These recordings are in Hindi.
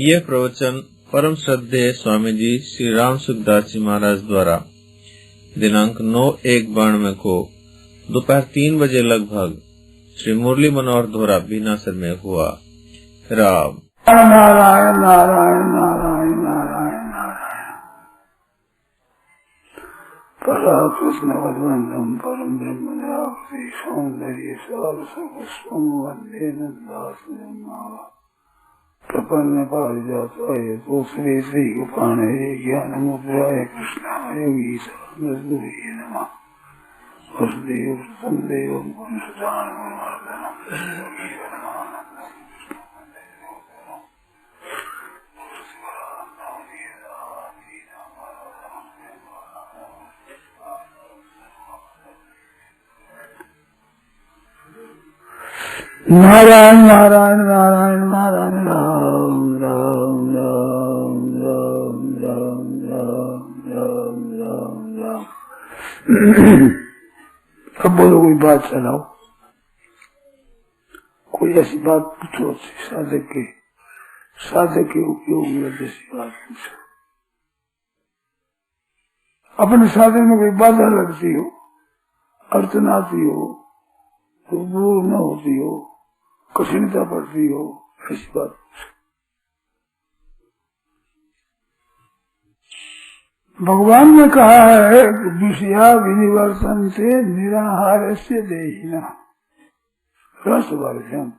यह प्रवचन परम श्रद्धेय स्वामी जी श्री राम सुखदास जी महाराज द्वारा दिनांक 9/1/92 को दोपहर 3 बजे लगभग श्री मुरली मनोहर धोरा बीनासर में हुआ। राम नारायण नारायण नारायण नारायण नारायण। पराकृष्ण वंदम परम ब्रह्म सौंदर्य सार सर्वस्वं वंदे नंदास प्रपन्न पारिजाताय श्री श्री गोपाणे ज्ञान मुद्राय कृष्णाय गीताय नमः। वसुदेव संदेव नारायण नारायण नारायण नारायण राम राम राम राम राम राम राम राम राम। अब बोलो कोई बात चलाओ, कोई ऐसी बात पूछो साधक के उपयोग में जैसी बात पूछो। अपने साधन में कोई बाधा लगती हो, अड़चन आती हो, तो दूर न होती हो, कठिनता पड़ती हो, ऐसी बात। भगवान ने कहा है कि विषया विनिवर्तन से निराहार से देहिना रस वर्जन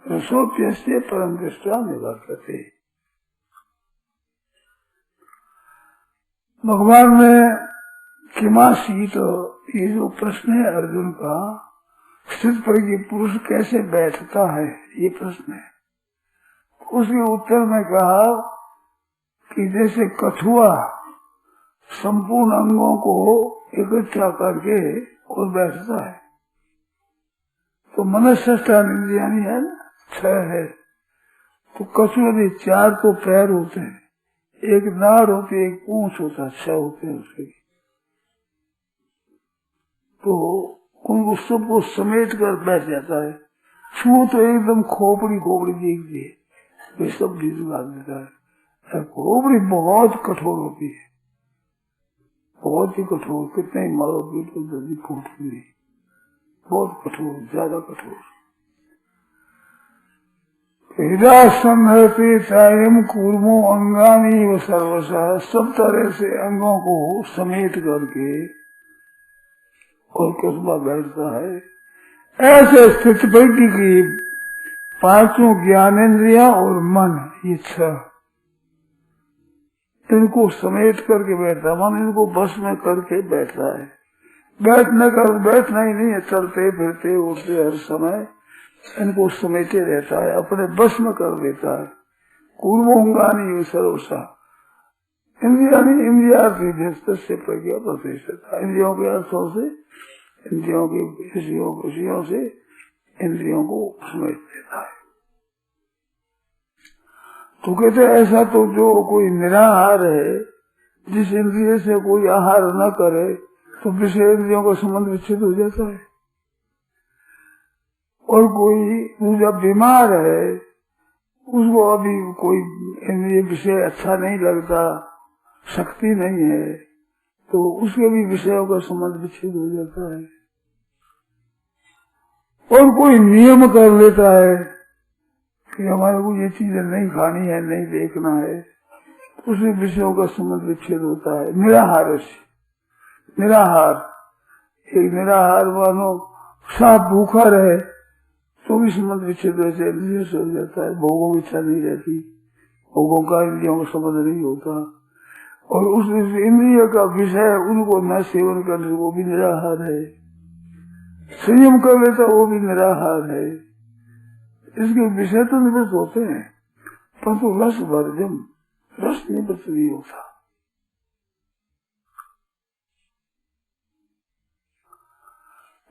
रसोप्य से परम दृष्टा निवर्तते। भगवान ने किमासी तो ये जो प्रश्न है अर्जुन का, स्थित प्रज्ञ पुरुष कैसे बैठता है, ये प्रश्न है। उसके उत्तर में कहा कि जैसे कछुआ संपूर्ण अंगों को इकट्ठा करके और बैठता है, तो मनष्ठानींद्रियानी है ना, 6 है, तो कछुआ में 4 तो पैर होते हैं, एक नाड़ होती है, एक पूंछ होता है, 6 होते हैं उसके। तो उनको सबको समेट कर बैठ जाता है। छू तो एकदम खोपड़ी देखती है, वे सब भिजवा देता है। खोपड़ी बहुत कठोर होती है, बहुत ही कठोर, कितने ही मारो बिल्कुल जल्दी फूटती नहीं, बहुत कठोर, ज्यादा कठोर। हृदय संहते चायम कूर्मो अंगानी व सर्वसा, सब तरह से अंगों को समेट करके और कसबा बैठता है। ऐसे स्थित प्रज्ञ की 5 ज्ञानेन्द्रिया और मन, ये 6 इनको समेट करके बैठता है, मन इनको बस में करके बैठता है। बैठना ही नहीं है, चलते फिरते उठते हर समय इनको समेटे रहता है, अपने बस में कर देता है। कूर्मोंगानी सर्वसा इंद्रिया से प्रज्ञा प्रतिष्ठित, इंद्रियों के अर्थों से, इंद्रियों के विषयों से इंद्रियों को समेट देता है। तो कहते ऐसा तो जो कोई निराहार है, जिस इंद्रिय से कोई आहार न करे, तो विषय इंद्रियों का संबंध विच्छेद हो जाता है। और कोई दूसरा बीमार है, उसको अभी कोई इंद्रिय विषय अच्छा नहीं लगता, शक्ति नहीं है, तो उसके भी विषयों का संबंध विच्छेद हो जाता है। और कोई नियम कर लेता है कि हमारे को ये चीजें नहीं खानी है, नहीं देखना है, उसी विषयों का संबंध विच्छेद होता है। निराहार से निराहार मानो साफ भूखा रहे तो भी संबंध विच्छेद हो जाता है। भोगों की इच्छा नहीं रहती, भोगों का इंद्रियों का संबंध नहीं होता, और उस इंद्रिय का विषय उनको न सेवन करने, वो भी निराहार है। संयम कर लेता, वो भी निराहार है। इसके विषय तो निवृत्त होते हैं, परंतु रस वर्जन, रस निवृत्त नहीं होता।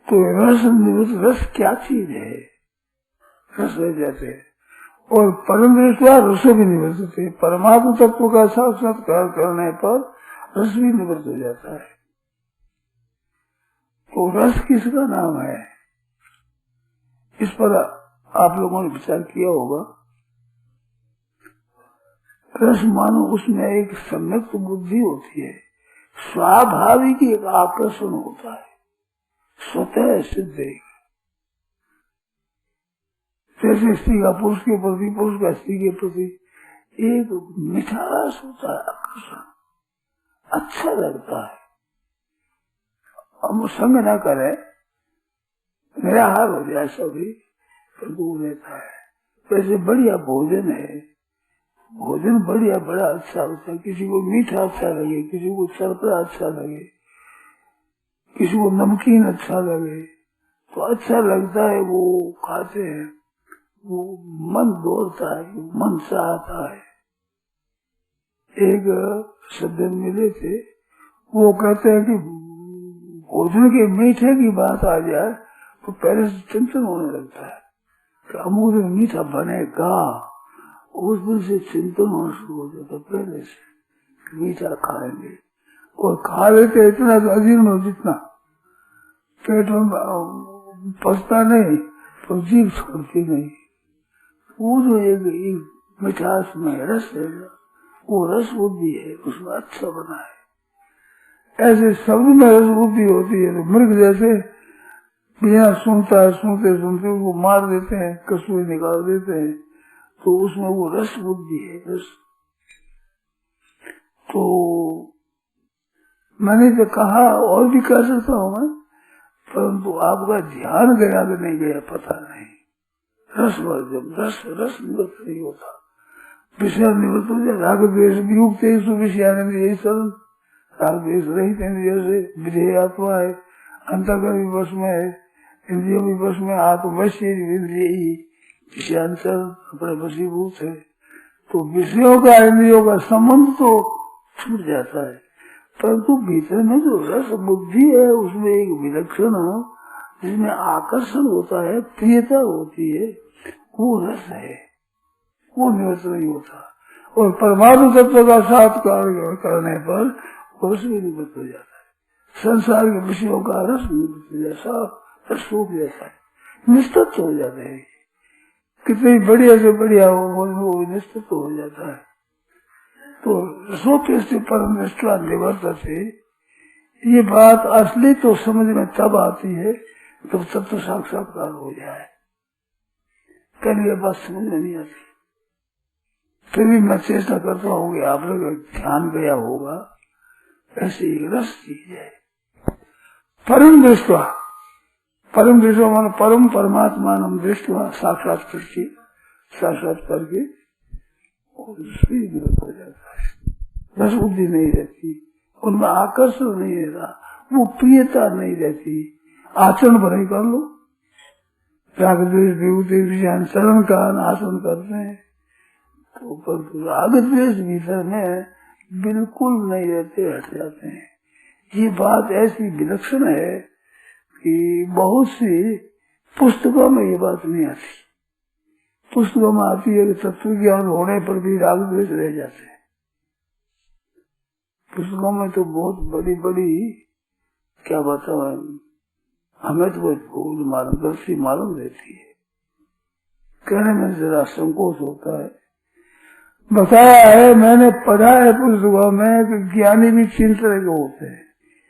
तो रस निवृत्त, रस क्या चीज है, रस रह जाते हैं। और परम दृष्टि रसों भी निवृत्त थे, परमात्म तत्व का साक्षात्कार करने पर रस भी निवृत्त हो जाता है। तो रस किसका नाम है, इस पर आप लोगों ने विचार किया होगा। रस मानो उसमें एक सम्यक बुद्धि होती है, स्वाभाविक एक आकर्षण होता है, स्वतः सिद्ध है। जैसे स्त्री का पुरुष के प्रति, पुरुष का स्त्री के प्रति एक मिठास होता है, आकर्षण, अच्छा लगता है। हम संग न करे, निराहार हो जाए सभी, तो दूर रहता है। वैसे बढ़िया भोजन है, भोजन बढ़िया बड़ा अच्छा होता है। किसी को मीठा अच्छा लगे, किसी को चरपरा अच्छा लगे, किसी को नमकीन अच्छा लगे, तो अच्छा लगता है, वो खाते हैं, वो मन दौड़ता है, मन चाहता है। एक सज्जन मिले थे, वो कहते हैं कि भोजन के मीठे की बात आ जाए तो पहले से चिंतन होने लगता है कि अमूल मीठा बनेगा, उस दिन से चिंतन होना शुरू हो जाता। पहले से मीठा खाएंगे, और खा लेते इतना अजीर्ण हो जितना पेट में पचता नहीं, तो जीभ छोड़ती नहीं। वो जो एक मिठास में रस है, वो रस बुद्धि है, उसमें अच्छा बना है। ऐसे शब्द में रस बुद्धि होती है, तो मृग जैसे बिना सुनता है, सुनते सुनते उसको मार देते हैं, कसूरी निकाल देते हैं, तो उसमें वो रस बुद्धि है, रस। तो मैंने तो कहा और भी कह सकता हूँ मैं, परंतु आपका ध्यान गया कि नहीं गया पता नहीं। रस वर्जन, रस रस निवृत्त नहीं होता, विषय निवृत्त हो जाए। राग द्वेष वियुक्त विषयानंद, यही सरल राग द्वेष रहित इंद्रियों से विधेय आत्मा है, अंतःकरण भी वश में है, इंद्रियों भी वश में, आत्मवश्य इंद्रिय ही विषयांतर अपने वशीभूत है। तो विषयों का इंद्रियों का संबंध तो छूट जाता है, परंतु भीतर में जो रस बुद्धि है, उसमें एक विलक्षण जिसमें आकर्षण होता है, प्रियता होती है, वो रस है, वो निवृत्त नहीं होता। और परमाणु तत्व का साक्षात्कार करने पर रस भी निवृत्त हो जाता है। संसार के विषयों का रस निवृत्त हो जाता है, रस सूख जाता है, निस्तत्व हो जाता है। कितनी बढ़िया से बढ़िया वो निस्तत्व हो जाता है। तो रसों से परम निष्ठा निवर्त से, ये बात असली तो समझ में तब आती है जब तत्व साक्षात्कार हो जाए। पहले ये बात समझ में नहीं आती। फिर भी मैं चेष्टा करता हूँ कि आप लोग ध्यान गया होगा, ऐसी रस चीज है। परम दृष्टवा, परम दृष्टवा मान परम परमात्मा नाम दृष्टवा, साक्षात करके, साक्षात करके हो जाता है। रस बुद्धि नहीं रहती, उनमें आकर्षण नहीं रहता, वो प्रियता नहीं रहती। आचरण भले कर लो, राग द्वेष विभूति विषयान शरण का आचरण करते हैं, तो पर राग द्वेष भीतर में बिल्कुल नहीं रहते, हट जाते हैं। ये बात ऐसी विलक्षण है कि बहुत सी पुस्तकों में ये बात नहीं आती। पुस्तकों में आती है कि तत्व ज्ञान होने पर भी राग द्वेष रह जाते हैं। पुस्तकों में तो बहुत बड़ी बड़ी क्या बताओ, हमें तो भूल मालूम, गलती मालूम रहती है, कहने में जरा संकोच होता है। बताया है, मैंने पढ़ा है पुस्तकों में कि ज्ञानी भी 3 तरह के होते हैं,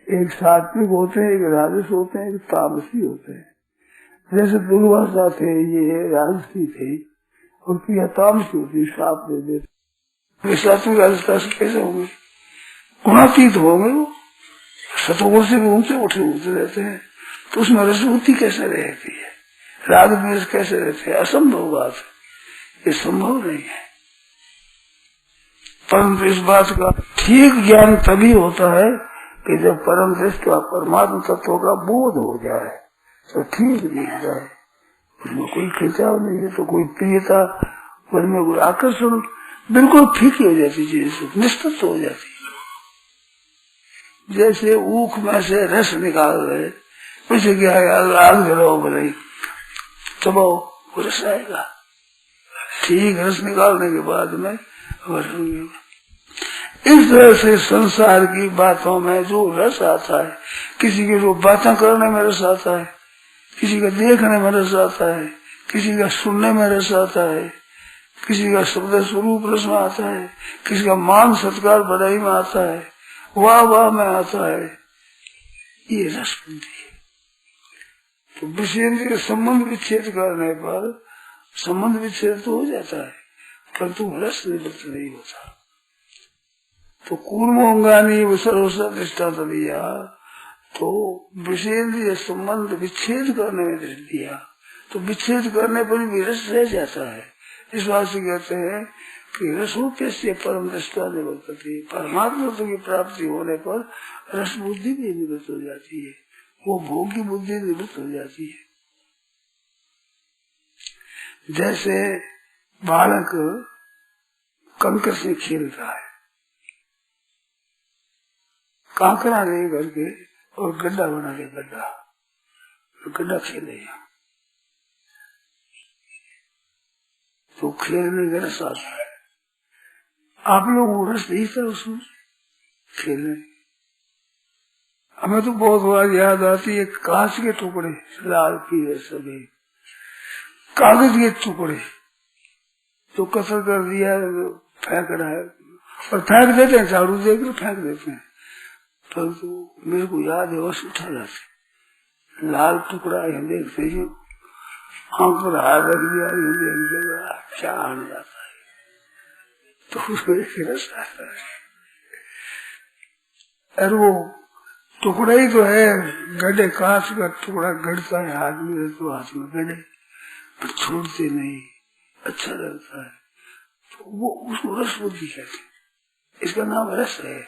एक सात्विक होते हैं, एक राजस होते हैं, एक तामसी होते हैं। जैसे दुर्वासा थे, ये राजसी थे, और प्रिया तामसी होती, श्राप दे देते। सात्विक अवस्था से कैसे होंगे? गुणातीत होंगे, वो सतोगुण से भी ऊंचे उठे रहते हैं, तो उसमें रसबुद्धि कैसे रहती है, राग द्वेष कैसे रहते हैं? असंभव बात है, ये संभव नहीं है। परंतु इस बात का ठीक ज्ञान तभी होता है कि जब परम दृष्टि परमात्मा तत्व का बोध हो जाए, तो ठीक दिख जाए, उसमें कोई खिंचाव नहीं है, तो कोई प्रियता, उसमें कोई आकर्षण, बिल्कुल फीकी हो जाती चीज, निस्तत्व हो जाती। जैसे ऊख में से रस निकाल रहे, वैसे क्या है, आग जलाओ भले चबाओ, रस आएगा। ठीक रस निकालने के बाद में इस तरह से संसार की बातों में जो रस आता है, किसी के जो बातें करने में रस आता है, किसी का देखने में रस आता है, किसी का सुनने में रस आता है, किसी का शब्द स्वरूप रस में आता है, किसी का मान सत्कार बढ़ाई में आता है, वाह वाह में आता है, ये रस बुद्धि है। तो विषय के संबंध विच्छेद करने पर संबंध विच्छेद तो हो जाता है, परंतु रस निवृत्त नहीं होता। तो कूर्मोंगानी सर्वसा दृष्टांत दिया, तो विषय संबंध विच्छेद करने में दृष्टि दिया, तो विच्छेद करने पर भी रस रह जाता है। इस बात से कहते हैं कि रसो कैसे परम दृष्टा निवर्तती, परमात्मा की प्राप्ति होने पर रस बुद्धि भी निवृत्त हो जाती है, वो भोग की बुद्धि निवृत्त हो जाती है। जैसे बालक कंकर से खेलता है, कांकरा ले करके और गड्ढा बना के गड्ढा खेलेगा, तो खेलने का रस आता है। आप लोगों को रस नहीं था उसमें खेलने। हमें तो बहुत बार याद आती है कांच के टुकड़े, लाल पीले सभी कागज के टुकड़े जो कतर कर दिया, फेंक रहा है, और फेंक देते हैं, झाड़ू देकर फेंक देते हैं, परंतु मेरे को याद है बस उठा जाते, लाल टुकड़ा यहाँ देखते ही आंख पर हाथ रख दिया, क्या आने जाता है, तो रस आता है। और वो टुकड़ा ही तो है, गड्ढे कांच का टुकड़ा गढ़ता है हाथ में, तो हाथ में गड्ढे पर छोड़ते नहीं, अच्छा लगता है, तो वो उसको रस बुद्धि कहते हैं, इसका नाम रस है।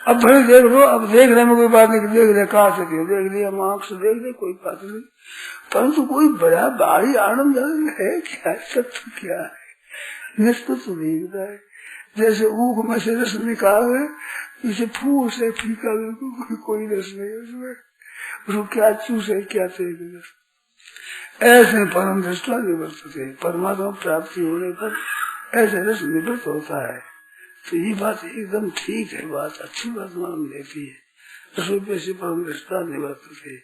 अब भले देख लो, अब देखने में कोई बात नहीं, देख लिया कहा से देख लिया, आंख से देख लिया, कोई बात नहीं, परंतु कोई बड़ा भारी आनंद है क्या, सत्य क्या है, निष्ठ तो देखता है। जैसे ऊख में से रस निकाले, इसे फूल से फीका बिल्कुल कोई रस नहीं उसमें, उसको क्या चूसे क्या रस। ऐसे परम दृष्टा निवृत्त थे, परमात्मा प्राप्ति होने पर ऐसे रस निवृत्त होता है। तो ये बात एकदम ठीक है, बात अच्छी बात मालूम देती है, रसों से परम दृष्टा निवृत्त थे।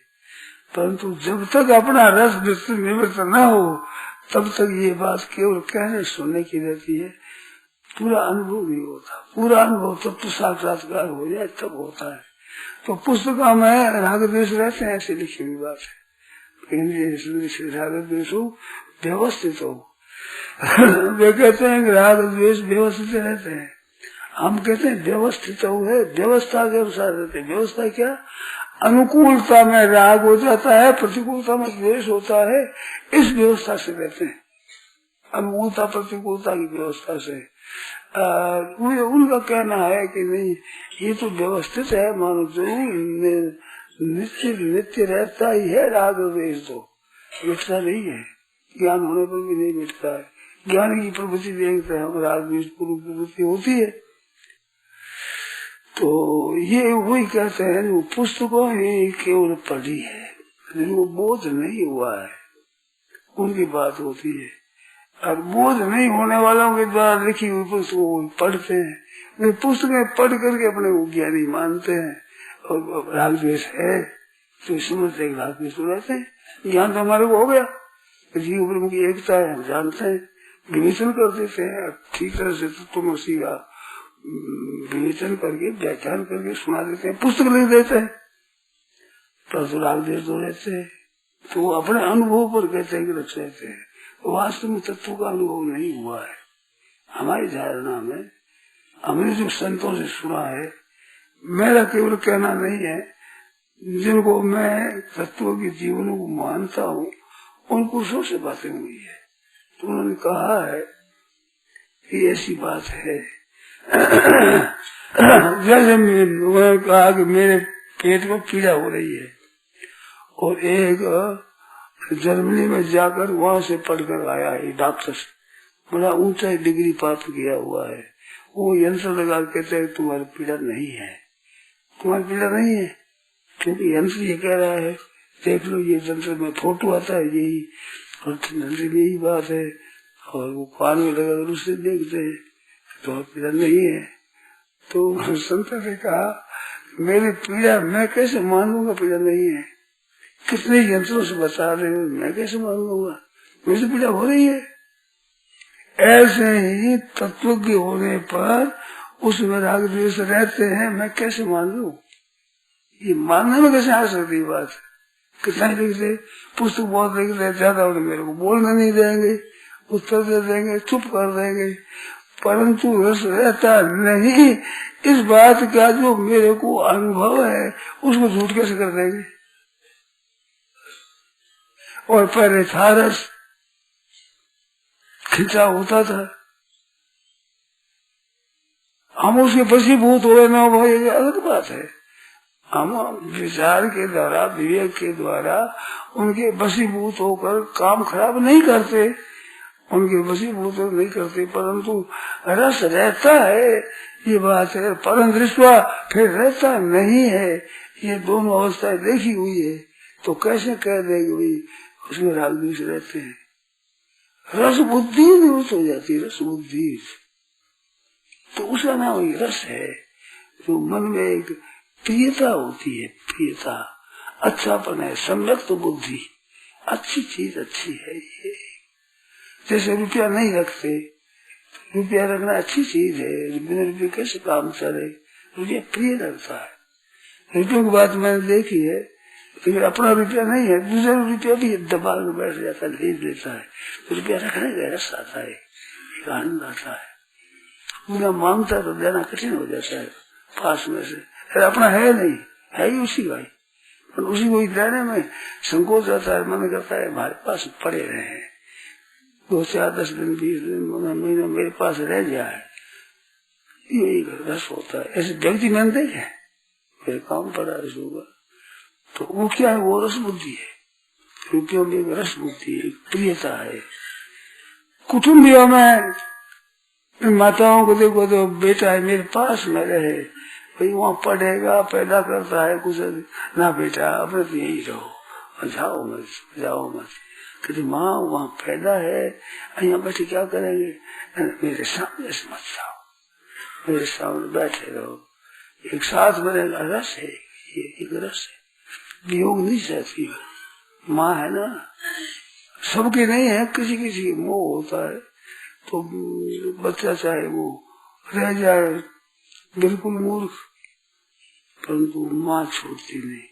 परंतु जब तक अपना रस निवृत्त न हो तब तक ये बात केवल कहने सुनने की रहती है, पूरा अनुभव नहीं होता। पूरा अनुभव तब तो साक्षात्कार हो जाए तब होता है। तो पुस्तकों में राग द्वेष रहते हैं, ऐसे लिखी हुई बात है, राग द्वेष व्यवस्थित हो। वे कहते हैं कि राग द्वेष व्यवस्थित रहते हैं, हम कहते हैं व्यवस्थित है, व्यवस्था के अनुसार रहते हैं। व्यवस्था क्या, अनुकूलता में राग हो जाता है, प्रतिकूलता में द्वेष होता है, इस व्यवस्था से रहते हैं। अनुकूलता प्रतिकूलता की व्यवस्था से उनका कहना है कि नहीं, ये तो व्यवस्थित है, मानो जो नित्य नित्य रहता ही है राग द्वेष, तो मिटता नहीं है, ज्ञान होने पर भी नहीं मिटता है। ज्ञान की प्रवृत्ति देखते हैं हम, राग द्वेष पूर्व प्रवृत्ति होती है। तो ये वही कहते हैं जो पुस्तकों ही केवल पढ़ी है, जिनको बोध नहीं हुआ है उनकी बात होती है। और बोध नहीं होने वालों के द्वारा लिखी हुई पुस्तकों पढ़ते हैं, वे पुस्तकें पढ़ करके अपने को ज्ञानी मानते हैं, और राग द्वेष है तो समझते राग द्वेष रहते हैं। ज्ञान तो हमारे को हो गया, जीव ब्रह्म की एकता है, हम जानते हैं, विवेचन कर देते हैं ठीक तरह से, तत्वमसि का विवेचन करके व्याख्यान करके सुना देते हैं, पुस्तक लिख देते हैं, तो राग द्वेष तो रहते हैं। तो अपने अनुभव पर कहते हैं कि रख रहते हैं, वास्तव में तत्व का अनुभव नहीं हुआ है। हमारी धारणा में हमने जो संतों से सुना है, मेरा केवल कहना नहीं है, जिनको मैं तत्व के जीवनों को मानता हूँ उन पुरुषों से बातें हुई है, तो उन्होंने कहा है कि ऐसी बात है। जैसे उन्होंने कहा कि मेरे पेट में पीड़ा हो रही है, और एक जर्मनी में जाकर वहां से पढ़कर आया है डॉक्टर, बड़ा ऊंचा डिग्री प्राप्त किया हुआ है, वो यंत्र लगा कहते हैं तुम्हारी पीड़ा नहीं है, तुम्हारी पीड़ा नहीं है, क्योंकि यंत्र ये कह रहा है, देख लो ये यंत्र में फोटो आता है यही, और यंत्र में यही बात है, और वो कान में लगा उससे देखते हैं तो पीड़ा नहीं है। तो संत ने कहा मेरी पीड़ा मैं कैसे मान लूंगा, पीड़ा नहीं है, कितने यंत्रों से बता रहे हो, मैं कैसे मान लूंगा, मुझे पीड़ा हो रही है। ऐसे ही तत्वज्ञ होने पर उसमें राग द्वेष रहते हैं, मैं कैसे मान लूं? ये मानने में कैसे आ सकती बात? कितना लिखते, पुस्तक बहुत लिखते, ज्यादा उन्हें मेरे को बोलने नहीं देंगे, उत्तर दे देंगे, चुप कर देंगे, परंतु रस रहता नहीं। इस बात का जो मेरे को अनुभव है उसको झूठ कैसे कर देंगे? और पहले था रस, खिंचा होता था, हम उसके वशीभूत हो ना हो, ये अलग बात है। हम विचार के द्वारा, विवेक के द्वारा उनके वशीभूत होकर काम खराब नहीं करते, उनके वशीभूत नहीं करते, परंतु रस रहता है, ये बात है। परम दृष्टवा फिर रहता नहीं है, ये दोनों अवस्थाएं देखी हुई है, तो कैसे कह देंगे भाई उसमें राग द्वेष रहते हैं? रस बुद्धि निवृत्त हो जाती है, रस बुद्धि, तो उसका नाम ही रस है। जो मन में एक प्रियता होती है, प्रियता, अच्छापन है, सम्यक तो बुद्धि, अच्छी चीज अच्छी है ये। जैसे रुपया नहीं रखते, रुपया रखना अच्छी चीज है, बिना रुपये कैसे काम चले, रुपया प्रिय लगता है। रुपये की बात मैंने देखी है, लेकिन अपना रुपया नहीं है, दूसरा रुपया भी दबा के बैठ जाता है, ले लेता है, तो रुपया रखने का रस आता है, एक आनंद आता है। बिना मांगता तो देना कठिन हो जाता है पास में से, अपना है नहीं, है ही उसी का ही, पर उसी को देने में संकोच आता है, मन करता है हमारे पास पड़े रहे, 2, 4, 10 दिन, 20 दिन, महीना मेरे पास रह जाए, ये रस होता है। ऐसे व्यक्ति मैंने देखे, मेरे काम पड़ा रस होगा, तो वो क्या है? वो रस बुद्धि है। रुपयों में एक रस बुद्धि है, प्रियता है। कुटुंबियों में माताओं को देखो तो बेटा है मेरे पास में रहे, भाई वहाँ पढ़ेगा, पैदा करता है कुछ ना, बेटा अपने तो यही रहो, जाओ मत, जाओ मत। कहती माँ वहाँ पैदा है, यहाँ बैठे क्या करेंगे? मेरे सामने से मत जाओ, मेरे सामने बैठे रहो, एक साथ बनेगा। रस है ये, एक रस है, वियोग नहीं सहती। माँ है ना, सबके नहीं है, किसी किसी मोह होता है, तो बच्चा चाहे वो रह जाए बिल्कुल मूर्ख, परंतु माँ छोड़ती नहीं।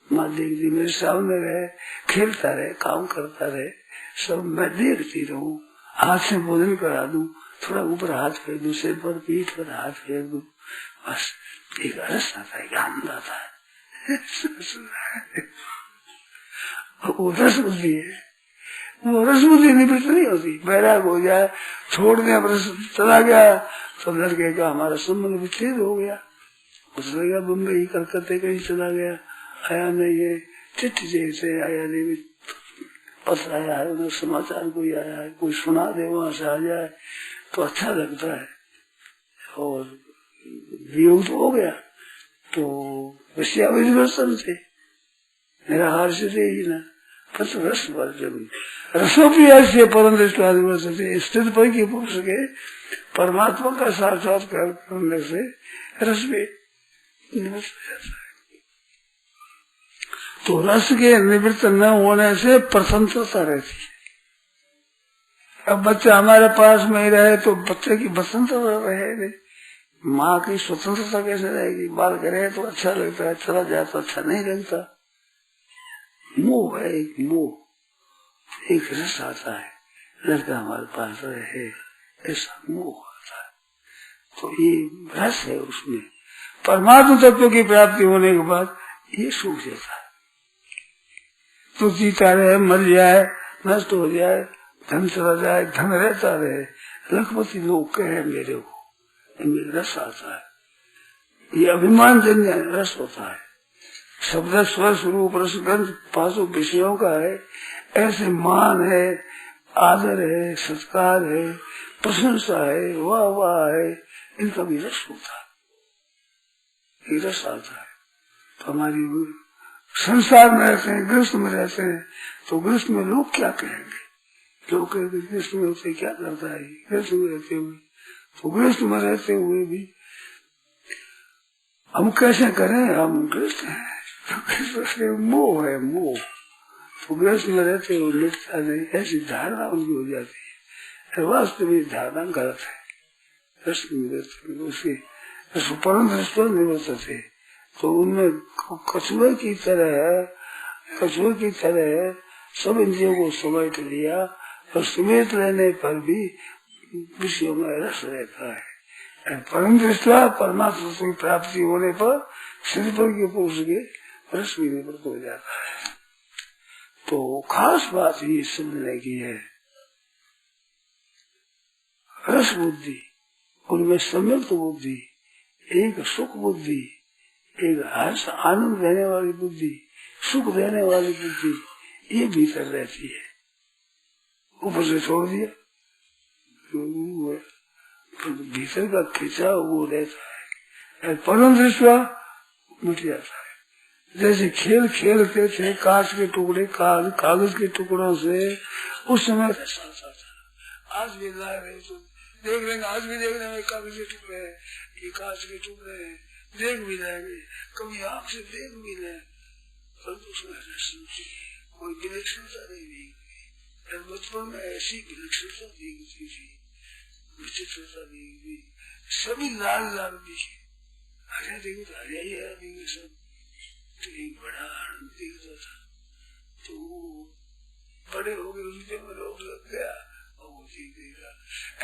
माँ देखती मेरे सामने रहे, खेलता रहे, काम करता रहे, सब मैं देखती रहूं, हाथ से भोजन करा दूं, थोड़ा ऊपर हाथ फेर दूं, सिर पर, पीठ पर हाथ फेर दूं, बस एक रस आता है, आनंद आता है। वो रस बुद्धि है, वो रस बुद्धि निवृत्त नहीं होती। बैराग हो जाए, छोड़ दे, चला गया, तो लड़के का हमारा संबंध विच्छेद हो गया, चला गया बम्बई, कलकत्ते कहीं चला गया, आया नहीं है, चिट्ठी जैसे आया नहीं, पत्र आया है, उन्हें समाचार कोई आया है, कोई सुना दे, वहां से आ जाए तो अच्छा लगता है। और वियोग तो हो गया, तो विषयाविवर्तन से मेरा हार से ही ना, रस रसोप्रिय से परम दृष्टि स्थित पर के पुरुष के परमात्मा का साक्षात्कार करने से रस में निवृत्त हो जाता है। तो रस के निवृत्त न होने से प्रसन्नता रहती है। अब बच्चा हमारे पास में ही रहे तो बच्चे की प्रसन्नता रहे नहीं, माँ की स्वतंत्रता कैसे रहेगी? बाल करे तो अच्छा लगता है, चला जाए तो अच्छा नहीं लगता। मोह है, एक मोह, एक रस आता है, लड़का हमारे पास रहे, ऐसा मोह आता है, तो ये रस है उसमें। परमात्मा तत्व की प्राप्ति होने के बाद ये सूख जाता है, तो जीता रहे, मर जाए, नष्ट हो जाए, धन चला जाए, धन रहता रहे, लखपति लोग कहे मेरे को, इनमें रस आता है, ये अभिमान जन्य रस होता है। शब्द स्वर स्वरूप रसगंध 5 विषयों का है, ऐसे मान है, आदर है, सत्कार है, प्रशंसा है, वाह वाह है, इनका भी रस होता है, ये रस आता है। तो हमारी संसार में रहते हैं, गृहस्थ में रहते हैं, तो गृहस्थ में लोग क्या कहेंगे? लोग कहेंगे गृहस्थ में होते क्या करता है, गृहस्थ में रहते हुए, तो गृहस्थ में रहते हुए भी हम कैसे करें? हम गृहस्थ हैं, मोह है, मोह, तो गृहस्थ में रहते हुए मिटता नहीं, ऐसी धारणा उनकी हो जाती वास्तविक धारणा गलत है। रस उसके परम दृष्टि निवृत्त थे, तो उनमें कछुए की तरह सब इंद्रियों को समेट लिया, और समेट लेने पर भी विषयों में रस रहता है। परम दृष्टि परमात्मा की प्राप्ति होने पर सिद्ध पर के पुरुष के रस भी निवृत्त हो जाता है। तो खास बात ये समझने की है, रस बुद्धि, उनमें संयुक्त बुद्धि, एक सुख बुद्धि, एक हर्ष आनंद देने वाली बुद्धि, सुख देने वाली बुद्धि, ये भीतर रहती है। ऊपर से छोड़ दिया तो भीतर का खिंचा वो रहता है, परम दृष्टि मिट जाता है। जैसे खेल खेलते थे कांच के टुकड़े कागज के टुकड़ों से, उस समय आज भी ला रहे तो देख लेंगे, आज भी देखने में कागज के टुकड़े हैं, ये कांच के टुकड़े हैं, देख भी लेंगे, कभी आँख से देख भी लें, परंतु उसमें कोई विलक्षणता नहीं दिखती। बचपन में ऐसी विलक्षणता दिखती थी, विचित्रता दिखती, सभी लाल लाल दिखे, हरिया दिखे तो हरिया ही हरा दिखे सब, तो एक बड़ा आनंद दिखता था। तो बड़े हो गए, रुपये में रोग लग गया और वो ठीक देगा।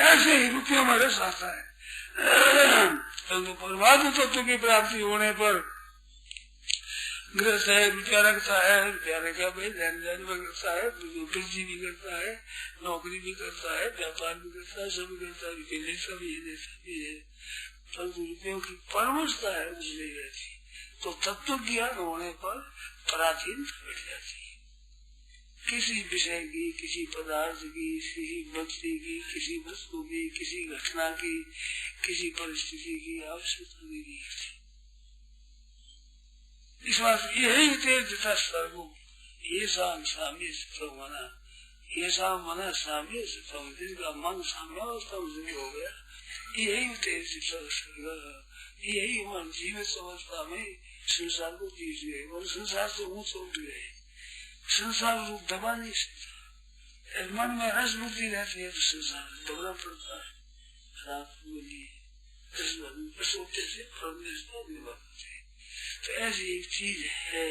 ऐसे ही रुपयों में रस आता है। तो परमात्मा तत्व की प्राप्ति होने पर गृहस्थ है, रुपया रखता है, रुपया रखा भाई लेन देन में करता है, वृद्धि भी करता है, नौकरी भी करता है, व्यापार भी करता है, सब करता है, लेता भी है, परंतु रुपयों की परमता है उसमें रहती। तो तत्व ज्ञान होने पर पराधीन घट जाती है। किसी विषय की, किसी पदार्थ की, किसी व्यक्ति की, किसी वस्तु की, किसी घटना की, किसी परिस्थिति की आवश्यकता नहीं रहती। इस बात यही तेज तथा सर्वो ये साम्य मना, ये मना साम्य जिनका मन साम्यावस्था में हो गया, यही तेज यही मन जीवित अवस्था में संसार को जीत गए और संसार से ऊंच उठ गए। संसार रूप दबा नहीं सकता। मन में रस बुद्धि रहती है तो संसार दबना पड़ता है। तो ऐसी एक चीज है,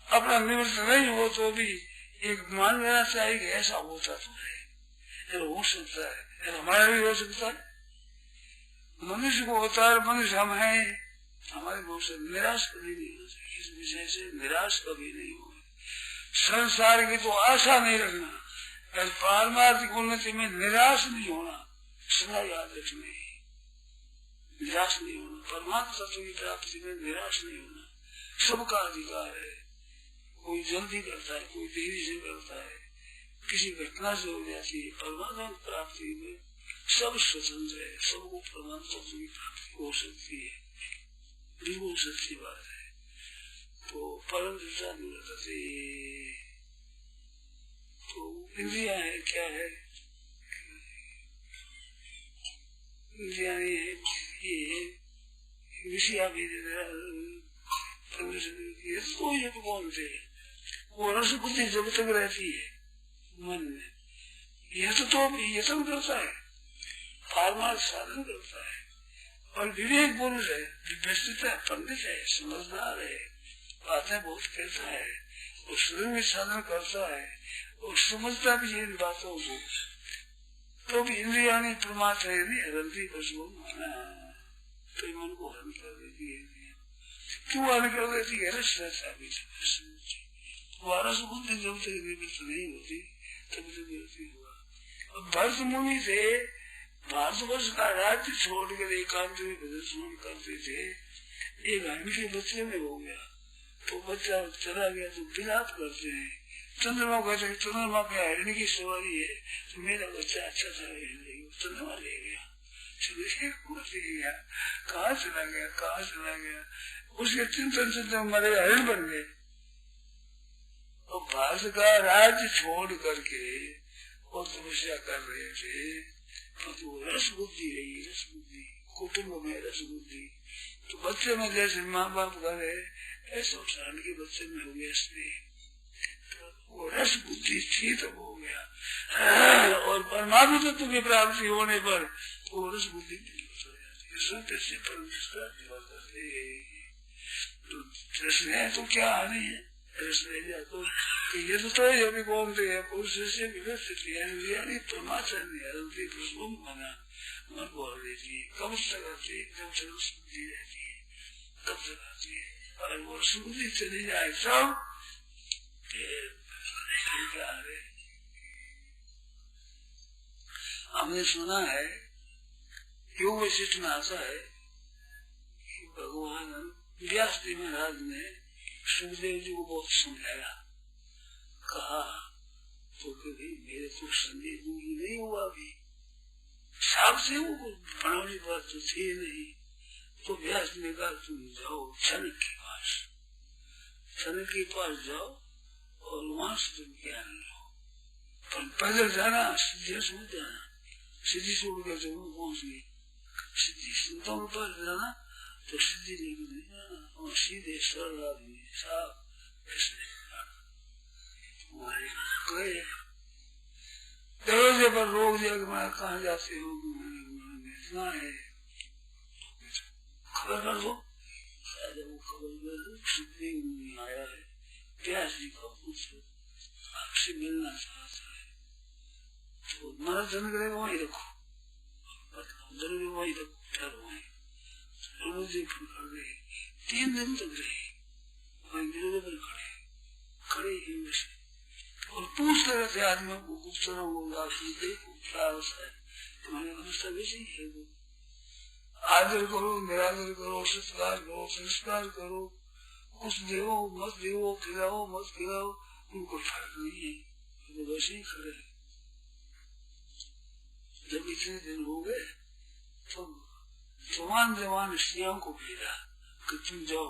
अपना निवृत्त नहीं हो तो भी एक मान लेना चाहिए कि ऐसा होता तो है, हो सकता है, हमारा भी हो सकता है। मनुष्य को होता है, मनुष्य हम हैं, हमारे बहुत से निराश कभी नहीं हो सकती, इस विषय से निराश कभी नहीं हो। संसार की तो आशा नहीं रखना, पारमार्थिक उन्नति में निराश नहीं होना, सदा याद रखना, निराश नहीं होना। परमात्मा तत्व की प्राप्ति में निराश नहीं होना, सबका अधिकार है। कोई जल्दी करता है, कोई देरी से करता है, किसी घटना से हो जाती है। परमात्मा की प्राप्ति में सब स्वतंत्र है, सबको परमात्मा तत्व की प्राप्ति हो सकती है, बिल्कुल सच्ची बात है। तो परम दृष्टा निवृत्त, तो इंद्रिया है, क्या है इंद्रिया ये विषया भी तो ये कौन थे, वो रस बुद्धि जब तक रहती है मन में, यह तो यत्न करता है, पारमार्थ साधन करता है, और विवेक पुरुष है, व्यवस्थित है, पंडित है, समझदार है, बातें बहुत कहता है, उसमें भी साधन करता है और समझता भी है इन बातों को, तो भी इंद्रिया नहीं परमात्मा नहीं हरती पशु माना, तो मन को हरण कर देती है। क्यों हरण कर देती है? रस रहता भी रस बुद्धि जब तक निवृत्त नहीं होती तब तक निवृत्ति हुआ। अब भरत मुनि थे, भारतवर्ष का राज्य छोड़कर एकांत में प्रदर्शन करते थे, एक हरण के बच्चे में हो गया, तो बच्चा चला गया तो विलाप करते हैं। चंद्रमा कहते हैं चंद्रमा के हिरणी की सवारी है, तो मेरा बच्चा अच्छा था, चंद्रमा ले गया, कहाँ चला गया, कहाँ चला गया, उसके चिंतन चिंतन मरे हरण बन गए। और भारत का राज्य छोड़ करके और तपस्या कर रहे थे, तो रस बुद्धि रही, रस बुद्धि कुटुम्ब में रस बुद्धि, तो बच्चे में जैसे माँ बाप करे ऐसा उठान के बच्चे में हो गया, इसलिए वो रस बुद्धि थी तो हो गया। गया। और परमात्मा तत्व की प्राप्ति होने पर वो रस बुद्धि हो जाती है। सत्य से परनिष्ठा तो कृष्ण है तो क्या हानि है? कृष्ण है तो ये तो ये भी बोलते हैं पुरुष से विकसित है परमात्मा प्रसुम बना मन बोल देती है। कब लगाती है? जब से सुनती रहती है तब लगाती है। और वो सुनती चली जाए सब हमने सुना है योग वशिष्ठ में आता है कि भगवान व्यास जी महाराज ने सुखदेव जी को बहुत समझाया, कहा तो कभी मेरे को संदेह दूरी नहीं हुआ अभी साहब से वो बनाने बात तो थी नहीं। तो व्यास ने कहा तुम जाओ जनक के पास, जनक के पास जाओ और वहां से तुम ज्ञान लो। पर पैदल जाना सीधे सूझ जाना, सीधी सूझ कर जरूर पहुंच गई। सीधी संतों के पास जाना तो सीधी नहीं जाना और सीधे सरल आदमी साहब गए दरवाजे पर रोक दिया कि मैं कहाँ जाते हो? इतना है खबर कर दो। वो खबर कर दो सुखदेव नहीं आया है, व्यास जी का पुत्र आपसे मिलना चाहता है। तो हमारा जन करेगा वही रखो, जरूरी वही रखो, ठहरो वही। कर गए 3 दिन तक रहे वही गिरने पर खड़े ही वैसे और पूछते रहते आदमी को गुप्तरों को देखो क्या होता है तुम्हारी अवस्था वैसी है। वो आदर करो, निरादर करो, सत्कार करो, संस्कार करो, कुछ देवो मत देवो, खिलाओ मत खिलाओ, उनको फर्क नहीं है, तो वैसे ही खड़े। जब इतने दिन हो गए तो जवान जवान स्त्रियों को भेजा कि तुम जाओ,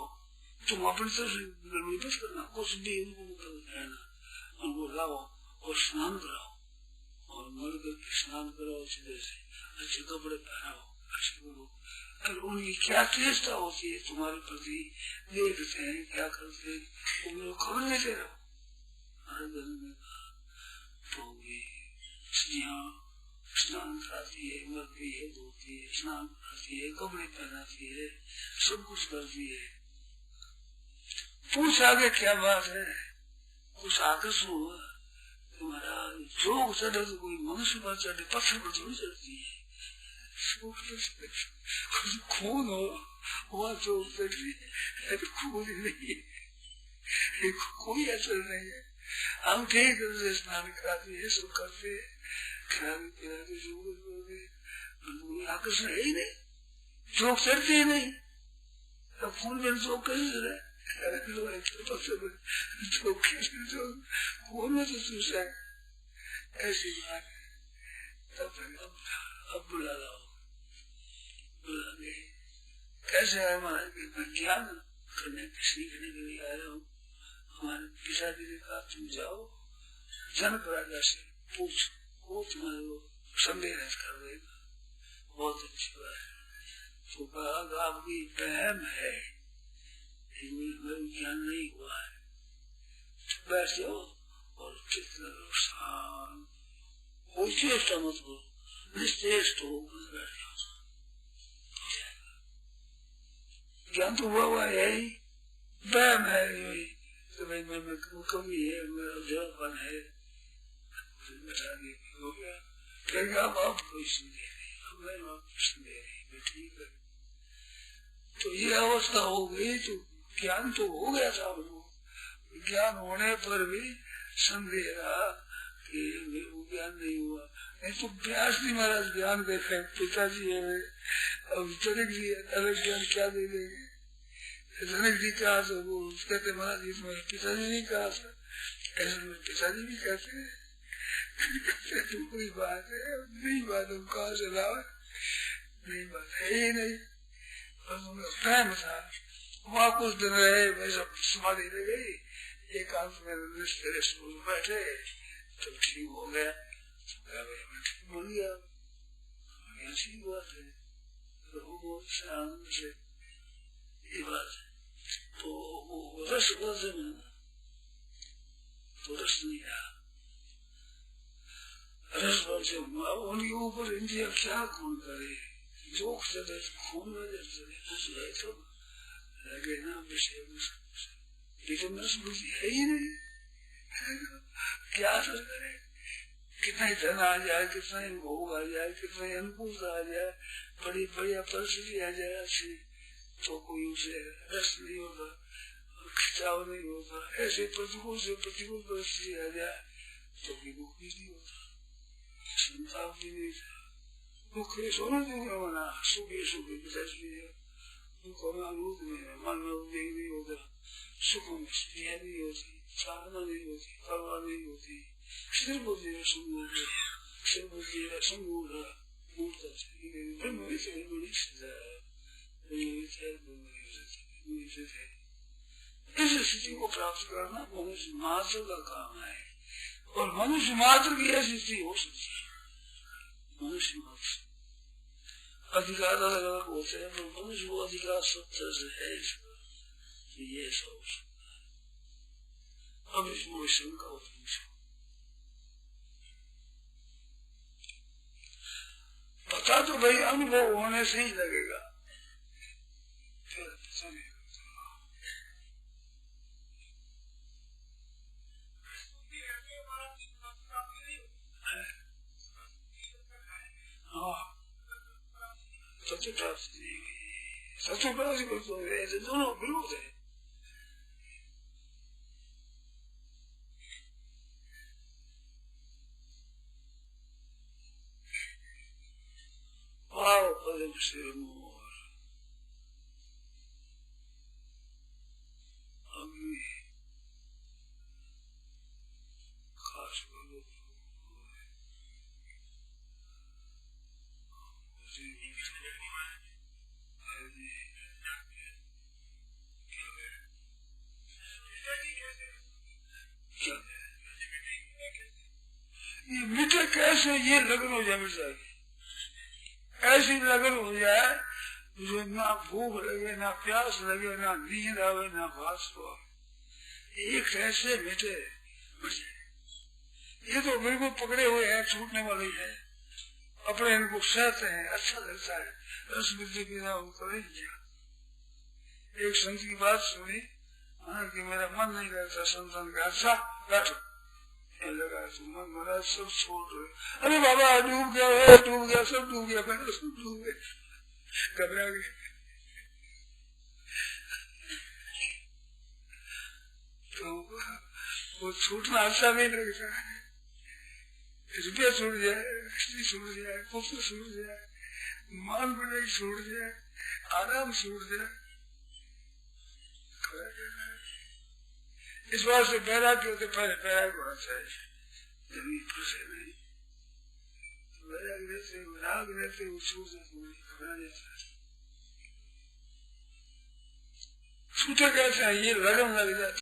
तुम अपनी तरफ से करना, कुछ भी उनको रहना, उनको लाओ और स्नान कराओ और मर करके स्नान कराओ, सीधे से अच्छे कपड़े पहनाओ, अच्छे करो। और उनकी क्या चेष्टा होती है तुम्हारे प्रति, देखते हैं क्या करते हैं, वो मेरे खबर लेते रहो। तो ये स्त्रियाँ स्नान कराती है, मरती है, धोती है, स्नान कराती है, कपड़े पहनाती है, सब कुछ करती है। पूछ आगे क्या बात है? कुछ आकर्षण हुआ तुम्हारा जोग चढ़े तो कोई मनुष्य पर चढ़े, पत्थर पर थोड़ी चढ़ती है। खून हो वहाँ जोग चढ़ रही है, खून नहीं है, कोई असर नहीं है। हम ठीक से स्नान कराते हैं, सब करते हैं, खिलाते पिलाते सब कुछ करते, आकर्षण है ही नहीं, जोग चढ़ते ही नहीं, तब खून में जोग कैसे चढ़े? ऐसी बात है। तब अब बुला लाओ, बुला ले कैसे आए महाराज? मैं ज्ञान करने सीखने के लिए आया हूँ। हमारे पिताजी ने कहा तुम जाओ जनक राजा से पूछ, वो तुम्हारे को संदेह कर देगा। बहुत अच्छी बात है। तो कहा आपकी बहन है, ज्ञान नहीं हुआ है, तो बैठ जाओ और कितना शांत, कोई चेष्टा मत करो, निश्चेष्ट हो बैठ जाओ। ज्ञान तो हुआ है ही, वहम है यही तो भाई मैं कमी है, मेरा जड़पन है, हो गया। फिर आप कोई संदेह नहीं, मैं संदेह नहीं, मैं ठीक है। तो ये अवस्था हो गई तो ज्ञान तो हो गया था उनको, ज्ञान होने पर भी संदेह रहा कि वो ज्ञान नहीं हुआ। नहीं तो व्यास जी महाराज ज्ञान देखे, पिताजी है अब जनक जी अलग ज्ञान क्या दे देंगे? जनक जी कहा तो वो कहते महाराज जी तुम्हारे पिताजी नहीं कहा था, ऐसे मेरे पिताजी भी कहते हैं। तो कोई बात है नहीं, बात हम कहा से लाओ, नहीं बात है ही नहीं, बस उनका प्रेम था। वहाँ कुछ दिन रहे, वैसा समाधि ले गई, एकांत में बैठे तो ठीक हो गया, ठीक बन गया, अच्छी बात है। तो शांत से ये बात है। तो वो रस में तो रस नहीं रहा, रस बल से उनके ऊपर इंद्रिया क्या कौन करे, जोक चले खून नजर चले कुछ है तो लगे ना विषय में, लेकिन रस बुद्धि है ही नहीं, क्या असर करे, कितना ही धन आ जाए, कितना ही भोग आ जाए, कितना ही अनुकूलता आ जाए, बड़ी बढ़िया परिस्थिति आ जाए अच्छी, तो कोई उसे रस नहीं होता, खिंचाव नहीं होता, ऐसे प्रतिकूल से प्रतिकूल परिस्थिति आ जाए तो भी दुख भी नहीं होता, संताप भी नहीं था, दुख सोना दूंगा बना, सुखे सुखे दुख रूप में मन में उद्वेग नहीं होता, सुख में स्त्रिया नहीं होती, साधना नहीं होती, परवाह नहीं होती, सिर बुद्धि है संगूढ़, सिर बुद्धि है संगूढ़, मूर्ता ब्रह्म बड़ी सजा है, इस स्थिति को प्राप्त करना मनुष्य मात्र का काम है, और मनुष्य मात्र की ऐसी स्थिति हो सकती है, मनुष्य मात्र अधिकार अलग अलग होते हैं, पर मनुष्य वो अधिकार सब तरह से है इसका, ये ऐसा हो सकता है। अब इसमें शंका और पूछो, पता तो भाई अनुभव होने से ही लगेगा, फिर पता नहीं सत्य प्राप्त नहीं हुई, सत्य प्राप्ति को तो ऐसे दोनों विरोध है, भाव पदम से मोर अग्नि खास करो ये मिटे कैसे, ये लगन हो जाए मिट जाएगी, ऐसी लगन हो जाए जो ना भूख लगे, ना प्यास लगे, ना नींद आवे, ना भास हो, ये कैसे मिटे, मिट जाए। ये तो बिल्कुल पकड़े हुए हैं, छूटने वाले हैं, अपने इनको सहते हैं, अच्छा लगता है, रस बुद्धि के नाम करेंगे। एक संत की बात सुनी कि मेरा मन नहीं लगता संतन का, अच्छा बैठो, लगा तो मन महाराज सब छोड़ रहे, अरे बाबा डूब गया, डूब गया, सब डूब गया, मैंने सब डूब गया, घबरा गए। तो वो छूटना अच्छा नहीं लगता है, रुपया छूट जाए, स्त्री छूट जाए, पुत्र छूट जाए, मान बने छूट जाए, आराम छूट जाए, इस बात से बैराग होते पहले बैराग होना चाहिए, जमीन फंसे नहीं, बैराग रहते राग रहते वो छूट जाते, घबराने चाहिए, छूटे कैसे ये लगन लग जाती।